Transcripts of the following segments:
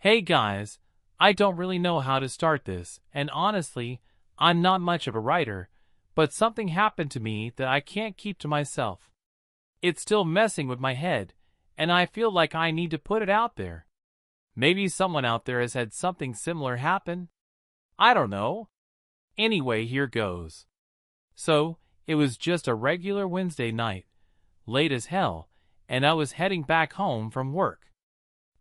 Hey guys, I don't really know how to start this, and honestly, I'm not much of a writer, but something happened to me that I can't keep to myself. It's still messing with my head, and I feel like I need to put it out there. Maybe someone out there has had something similar happen? I don't know. Anyway, here goes. So, it was just a regular Wednesday night, late as hell, and I was heading back home from work.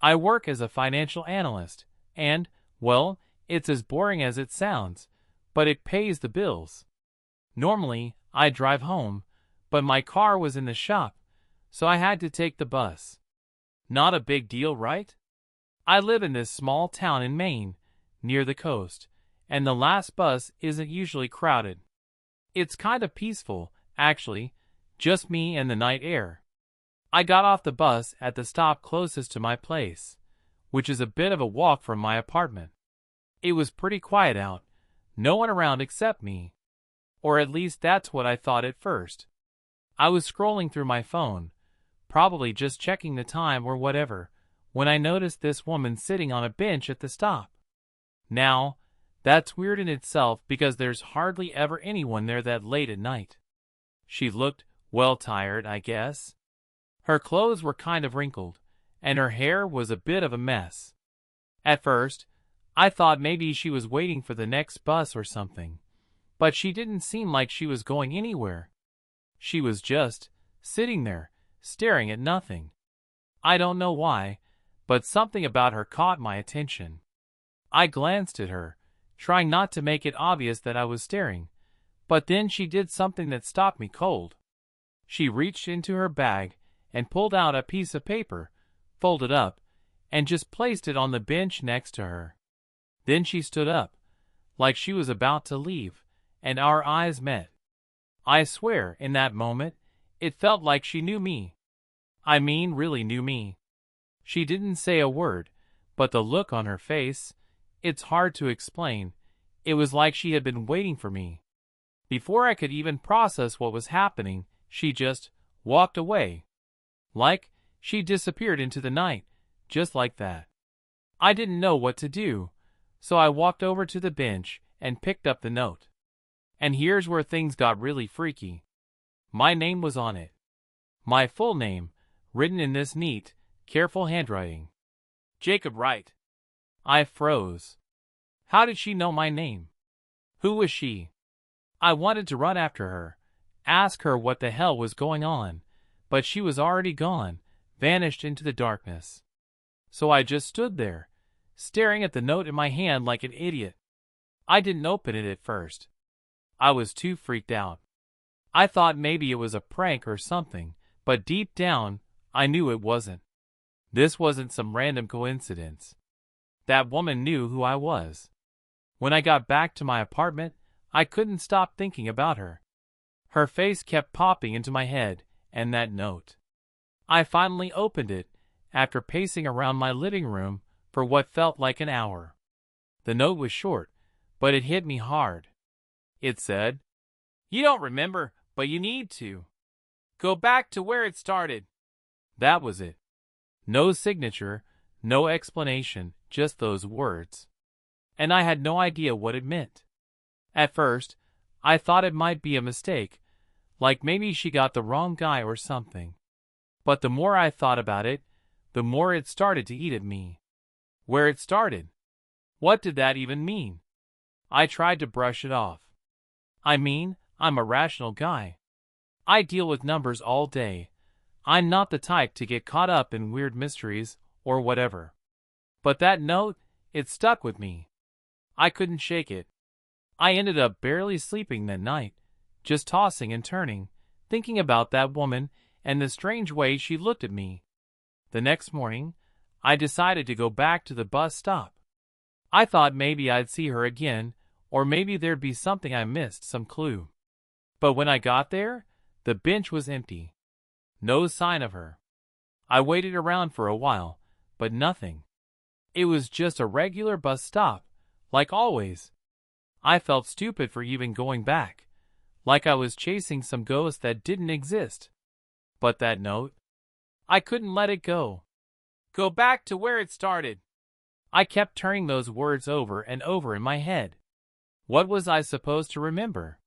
I work as a financial analyst, and, well, it's as boring as it sounds, but it pays the bills. Normally, I drive home, but my car was in the shop, so I had to take the bus. Not a big deal, right? I live in this small town in Maine, near the coast, and the last bus isn't usually crowded. It's kind of peaceful, actually, just me and the night air. I got off the bus at the stop closest to my place, which is a bit of a walk from my apartment. It was pretty quiet out, no one around except me. Or at least that's what I thought at first. I was scrolling through my phone, probably just checking the time or whatever, when I noticed this woman sitting on a bench at the stop. Now, that's weird in itself because there's hardly ever anyone there that late at night. She looked, well, tired, I guess. Her clothes were kind of wrinkled, and her hair was a bit of a mess. At first, I thought maybe she was waiting for the next bus or something, but she didn't seem like she was going anywhere. She was just sitting there, staring at nothing. I don't know why, but something about her caught my attention. I glanced at her, trying not to make it obvious that I was staring, but then she did something that stopped me cold. She reached into her bag and pulled out a piece of paper, folded up, and just placed it on the bench next to her. Then she stood up, like she was about to leave, and our eyes met. I swear, in that moment, it felt like she knew me. I mean, really knew me. She didn't say a word, but the look on her face, it's hard to explain. It was like she had been waiting for me. Before I could even process what was happening, she just walked away. Like, she disappeared into the night, just like that. I didn't know what to do, so I walked over to the bench and picked up the note. And here's where things got really freaky. My name was on it. My full name, written in this neat, careful handwriting. Jacob Wright. I froze. How did she know my name? Who was she? I wanted to run after her, ask her what the hell was going on, but she was already gone, vanished into the darkness. So I just stood there, staring at the note in my hand like an idiot. I didn't open it at first. I was too freaked out. I thought maybe it was a prank or something, but deep down, I knew it wasn't. This wasn't some random coincidence. That woman knew who I was. When I got back to my apartment, I couldn't stop thinking about her. Her face kept popping into my head, and that note. I finally opened it, after pacing around my living room for what felt like an hour. The note was short, but it hit me hard. It said, "You don't remember, but you need to. Go back to where it started." That was it. No signature, no explanation, just those words. And I had no idea what it meant. At first, I thought it might be a mistake, like maybe she got the wrong guy or something. But the more I thought about it, the more it started to eat at me. Where it started? What did that even mean? I tried to brush it off. I mean, I'm a rational guy. I deal with numbers all day. I'm not the type to get caught up in weird mysteries or whatever. But that note, it stuck with me. I couldn't shake it. I ended up barely sleeping that night, just tossing and turning, thinking about that woman and the strange way she looked at me. The next morning, I decided to go back to the bus stop. I thought maybe I'd see her again, or maybe there'd be something I missed, some clue. But when I got there, the bench was empty. No sign of her. I waited around for a while, but nothing. It was just a regular bus stop, like always. I felt stupid for even going back, like I was chasing some ghost that didn't exist. But that note, I couldn't let it go. Go back to where it started. I kept turning those words over and over in my head. What was I supposed to remember?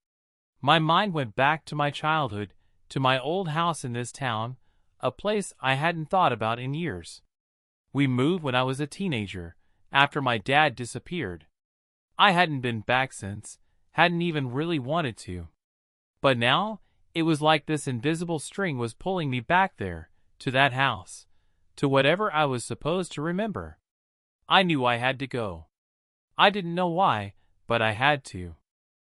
My mind went back to my childhood, to my old house in this town, a place I hadn't thought about in years. We moved when I was a teenager, after my dad disappeared. I hadn't been back since, hadn't even really wanted to. But now, it was like this invisible string was pulling me back there, to that house, to whatever I was supposed to remember. I knew I had to go. I didn't know why, but I had to.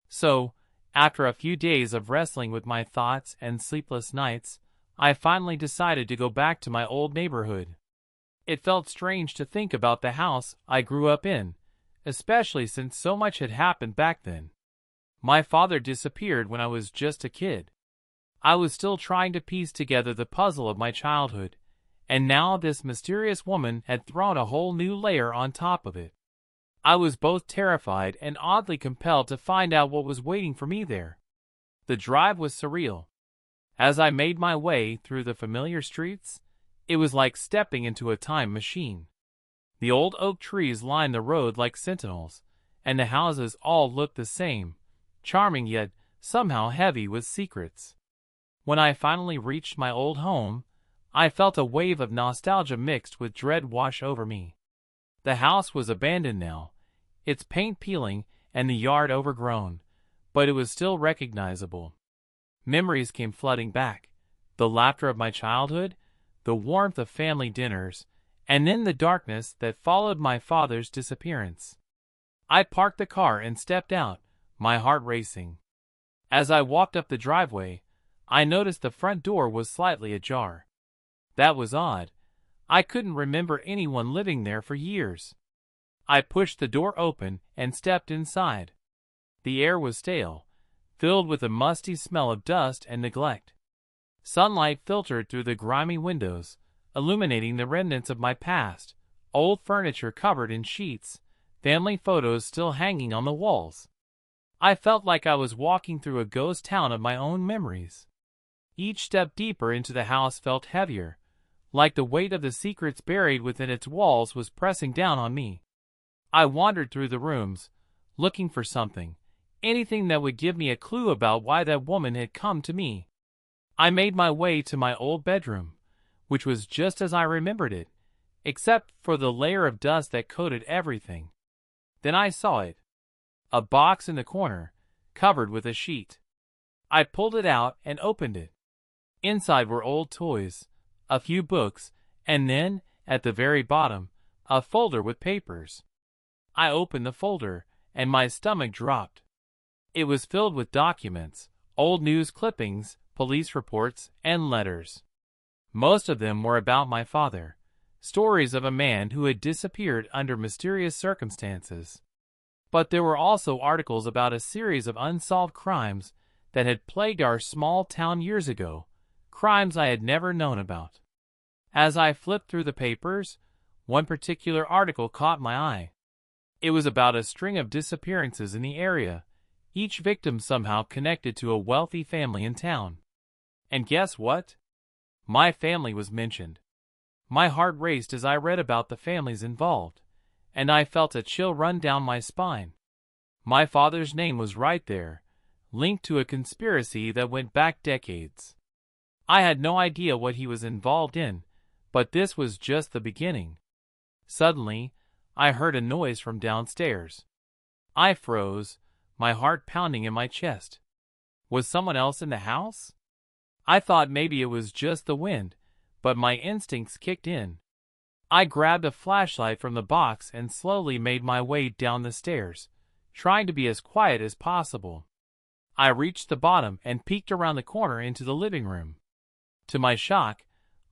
So, after a few days of wrestling with my thoughts and sleepless nights, I finally decided to go back to my old neighborhood. It felt strange to think about the house I grew up in, especially since so much had happened back then. My father disappeared when I was just a kid. I was still trying to piece together the puzzle of my childhood, and now this mysterious woman had thrown a whole new layer on top of it. I was both terrified and oddly compelled to find out what was waiting for me there. The drive was surreal. As I made my way through the familiar streets, it was like stepping into a time machine. The old oak trees lined the road like sentinels, and the houses all looked the same, charming yet somehow heavy with secrets. When I finally reached my old home, I felt a wave of nostalgia mixed with dread wash over me. The house was abandoned now, its paint peeling and the yard overgrown, but it was still recognizable. Memories came flooding back, the laughter of my childhood, the warmth of family dinners, and then the darkness that followed my father's disappearance. I parked the car and stepped out, my heart racing. As I walked up the driveway, I noticed the front door was slightly ajar. That was odd. I couldn't remember anyone living there for years. I pushed the door open and stepped inside. The air was stale, filled with a musty smell of dust and neglect. Sunlight filtered through the grimy windows, illuminating the remnants of my past, old furniture covered in sheets, family photos still hanging on the walls. I felt like I was walking through a ghost town of my own memories. Each step deeper into the house felt heavier, like the weight of the secrets buried within its walls was pressing down on me. I wandered through the rooms, looking for something, anything that would give me a clue about why that woman had come to me. I made my way to my old bedroom, which was just as I remembered it, except for the layer of dust that coated everything. Then I saw it. A box in the corner, covered with a sheet. I pulled it out and opened it. Inside were old toys, a few books, and then, at the very bottom, a folder with papers. I opened the folder, and my stomach dropped. It was filled with documents, old news clippings, police reports, and letters. Most of them were about my father, stories of a man who had disappeared under mysterious circumstances. But there were also articles about a series of unsolved crimes that had plagued our small town years ago, crimes I had never known about. As I flipped through the papers, one particular article caught my eye. It was about a string of disappearances in the area, each victim somehow connected to a wealthy family in town. And guess what? My family was mentioned. My heart raced as I read about the families involved, and I felt a chill run down my spine. My father's name was right there, linked to a conspiracy that went back decades. I had no idea what he was involved in, but this was just the beginning. Suddenly, I heard a noise from downstairs. I froze, my heart pounding in my chest. Was someone else in the house? I thought maybe it was just the wind, but my instincts kicked in. I grabbed a flashlight from the box and slowly made my way down the stairs, trying to be as quiet as possible. I reached the bottom and peeked around the corner into the living room. To my shock,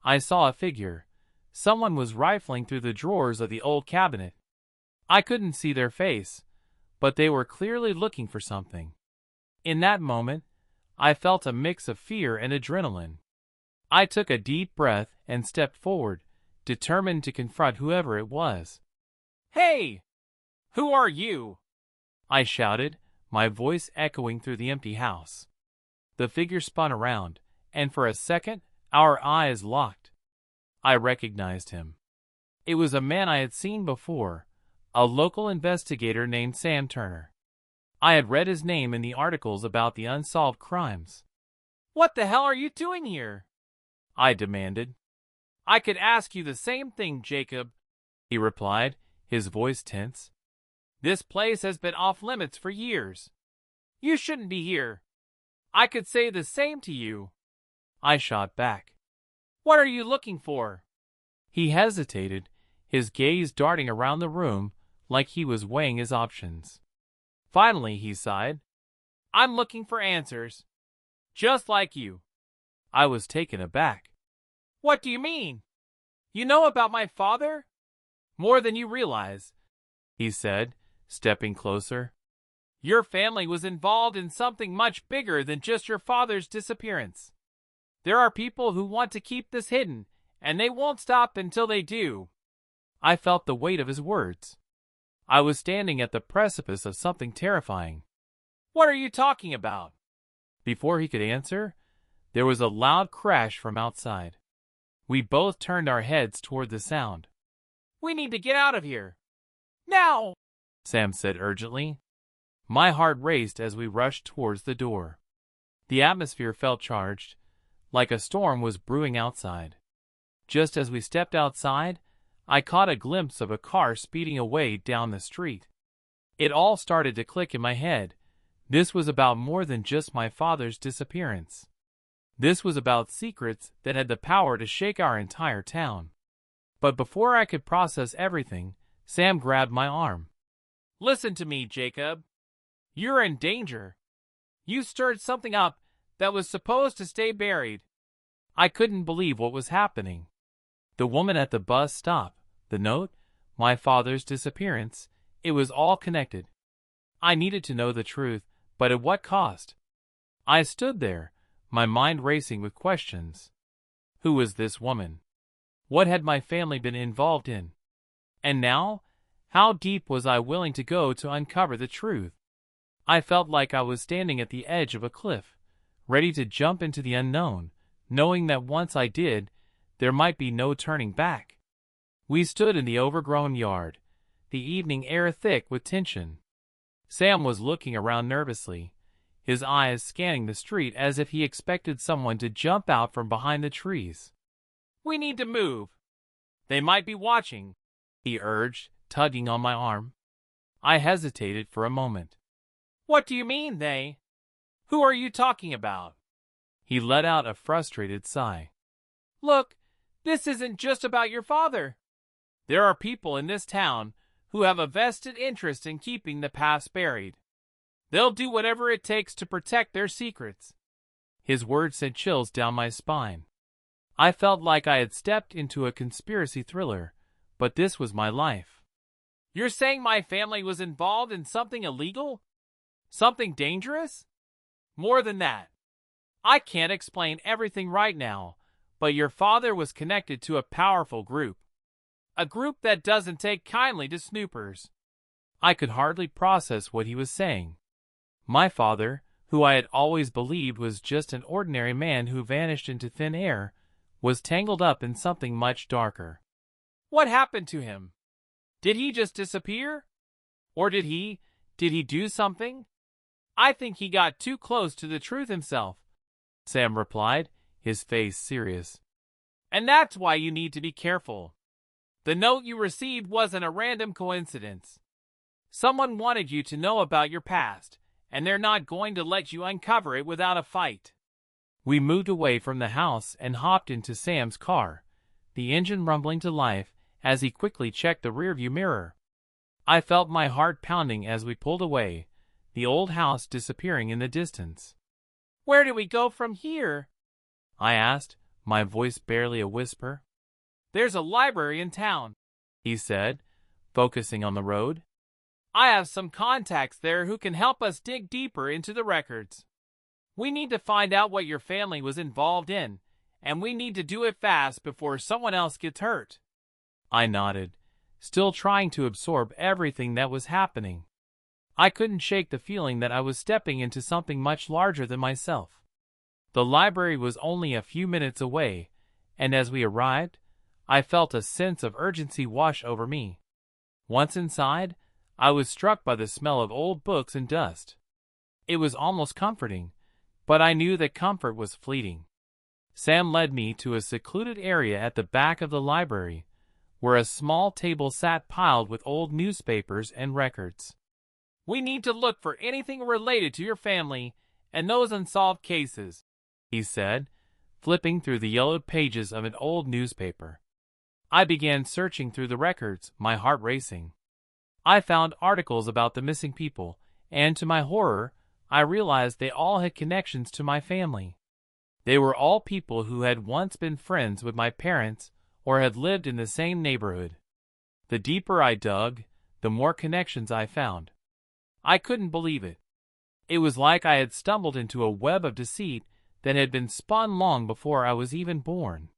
I saw a figure. Someone was rifling through the drawers of the old cabinet. I couldn't see their face, but they were clearly looking for something. In that moment, I felt a mix of fear and adrenaline. I took a deep breath and stepped forward, determined to confront whoever it was. "Hey! Who are you?" I shouted, my voice echoing through the empty house. The figure spun around, and for a second, our eyes locked. I recognized him. It was a man I had seen before, a local investigator named Sam Turner. I had read his name in the articles about the unsolved crimes. "What the hell are you doing here?" I demanded. "I could ask you the same thing, Jacob," he replied, his voice tense. "This place has been off limits for years. You shouldn't be here. I could say the same to you." I shot back. "What are you looking for?" He hesitated, his gaze darting around the room like he was weighing his options. Finally, he sighed. "I'm looking for answers. Just like you." I was taken aback. "What do you mean? You know about my father?" "More than you realize," he said, stepping closer. "Your family was involved in something much bigger than just your father's disappearance. There are people who want to keep this hidden, and they won't stop until they do." I felt the weight of his words. I was standing at the precipice of something terrifying. "What are you talking about?" Before he could answer, there was a loud crash from outside. We both turned our heads toward the sound. "We need to get out of here. Now!" Sam said urgently. My heart raced as we rushed towards the door. The atmosphere felt charged, like a storm was brewing outside. Just as we stepped outside, I caught a glimpse of a car speeding away down the street. It all started to click in my head. This was about more than just my father's disappearance. This was about secrets that had the power to shake our entire town. But before I could process everything, Sam grabbed my arm. "Listen to me, Jacob. You're in danger. You stirred something up that was supposed to stay buried." I couldn't believe what was happening. The woman at the bus stop, the note, my father's disappearance, it was all connected. I needed to know the truth, but at what cost? I stood there, my mind racing with questions. Who was this woman? What had my family been involved in? And now, how deep was I willing to go to uncover the truth? I felt like I was standing at the edge of a cliff, ready to jump into the unknown, knowing that once I did, there might be no turning back. We stood in the overgrown yard, the evening air thick with tension. Sam was looking around nervously, his eyes scanning the street as if he expected someone to jump out from behind the trees. "We need to move. They might be watching," he urged, tugging on my arm. I hesitated for a moment. "What do you mean, they? Who are you talking about?" He let out a frustrated sigh. "Look, this isn't just about your father. There are people in this town who have a vested interest in keeping the past buried. They'll do whatever it takes to protect their secrets." His words sent chills down my spine. I felt like I had stepped into a conspiracy thriller, but this was my life. "You're saying my family was involved in something illegal? Something dangerous?" "More than that. I can't explain everything right now, but your father was connected to a powerful group. A group that doesn't take kindly to snoopers." I could hardly process what he was saying. My father, who I had always believed was just an ordinary man who vanished into thin air, was tangled up in something much darker. "What happened to him? Did he just disappear? Or did he do something?" "I think he got too close to the truth himself," Sam replied, his face serious. "And that's why you need to be careful. The note you received wasn't a random coincidence. Someone wanted you to know about your past, and they're not going to let you uncover it without a fight." We moved away from the house and hopped into Sam's car, the engine rumbling to life as he quickly checked the rearview mirror. I felt my heart pounding as we pulled away, the old house disappearing in the distance. "Where do we go from here?" I asked, my voice barely a whisper. "There's a library in town," he said, focusing on the road. "I have some contacts there who can help us dig deeper into the records. We need to find out what your family was involved in, and we need to do it fast before someone else gets hurt." I nodded, still trying to absorb everything that was happening. I couldn't shake the feeling that I was stepping into something much larger than myself. The library was only a few minutes away, and as we arrived, I felt a sense of urgency wash over me. Once inside, I was struck by the smell of old books and dust. It was almost comforting, but I knew that comfort was fleeting. Sam led me to a secluded area at the back of the library, where a small table sat piled with old newspapers and records. "We need to look for anything related to your family and those unsolved cases," he said, flipping through the yellowed pages of an old newspaper. I began searching through the records, my heart racing. I found articles about the missing people, and to my horror, I realized they all had connections to my family. They were all people who had once been friends with my parents or had lived in the same neighborhood. The deeper I dug, the more connections I found. I couldn't believe it. It was like I had stumbled into a web of deceit that had been spun long before I was even born.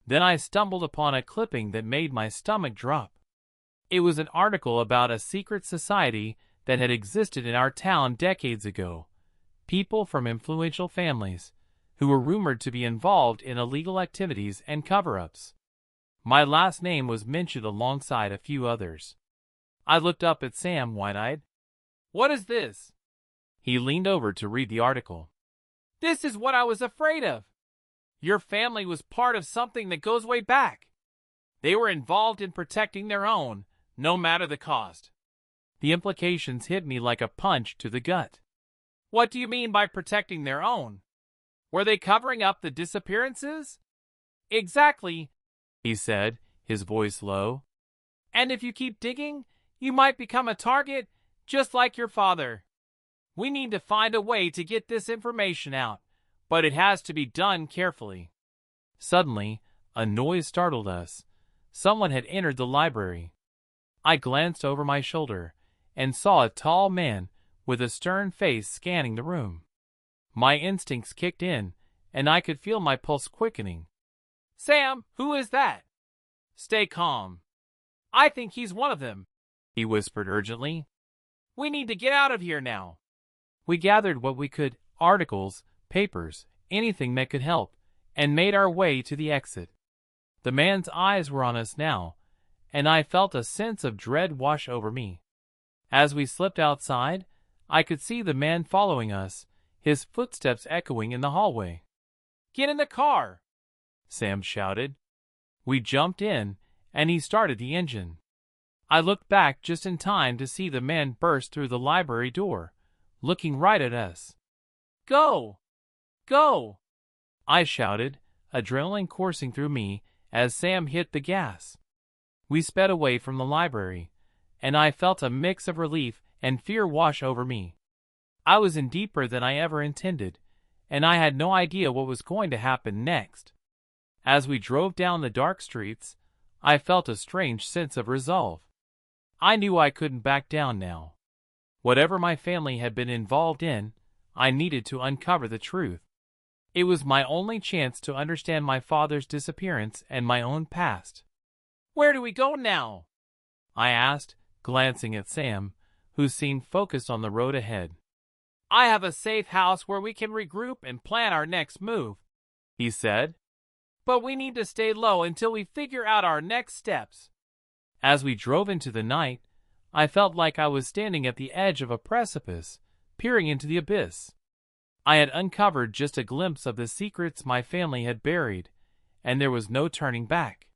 Then I stumbled upon a clipping that made my stomach drop. It was an article about a secret society that had existed in our town decades ago. People from influential families who were rumored to be involved in illegal activities and cover-ups. My last name was mentioned alongside a few others. I looked up at Sam, wide-eyed. "What is this?" He leaned over to read the article. "This is what I was afraid of. Your family was part of something that goes way back. They were involved in protecting their own, no matter the cost." The implications hit me like a punch to the gut. "What do you mean by protecting their own? Were they covering up the disappearances?" "Exactly," he said, his voice low. "And if you keep digging, you might become a target, just like your father. We need to find a way to get this information out, but it has to be done carefully." Suddenly, a noise startled us. Someone had entered the library. I glanced over my shoulder and saw a tall man with a stern face scanning the room. My instincts kicked in, and I could feel my pulse quickening. "Sam, who is that?" "Stay calm. I think he's one of them," he whispered urgently. "We need to get out of here now." We gathered what we could, articles, papers, anything that could help, and made our way to the exit. The man's eyes were on us now, and I felt a sense of dread wash over me. As we slipped outside, I could see the man following us, his footsteps echoing in the hallway. "Get in the car!" Sam shouted. We jumped in, and he started the engine. I looked back just in time to see the man burst through the library door, looking right at us. "Go! Go!" I shouted, adrenaline coursing through me as Sam hit the gas. We sped away from the library, and I felt a mix of relief and fear wash over me. I was in deeper than I ever intended, and I had no idea what was going to happen next. As we drove down the dark streets, I felt a strange sense of resolve. I knew I couldn't back down now. Whatever my family had been involved in, I needed to uncover the truth. It was my only chance to understand my father's disappearance and my own past. "Where do we go now?" I asked, glancing at Sam, who seemed focused on the road ahead. "I have a safe house where we can regroup and plan our next move," he said. "But we need to stay low until we figure out our next steps." As we drove into the night, I felt like I was standing at the edge of a precipice, peering into the abyss. I had uncovered just a glimpse of the secrets my family had buried, and there was no turning back.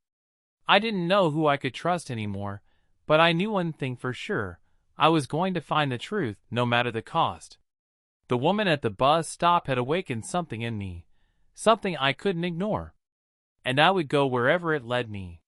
I didn't know who I could trust anymore, but I knew one thing for sure: I was going to find the truth, no matter the cost. The woman at the bus stop had awakened something in me, something I couldn't ignore, and I would go wherever it led me.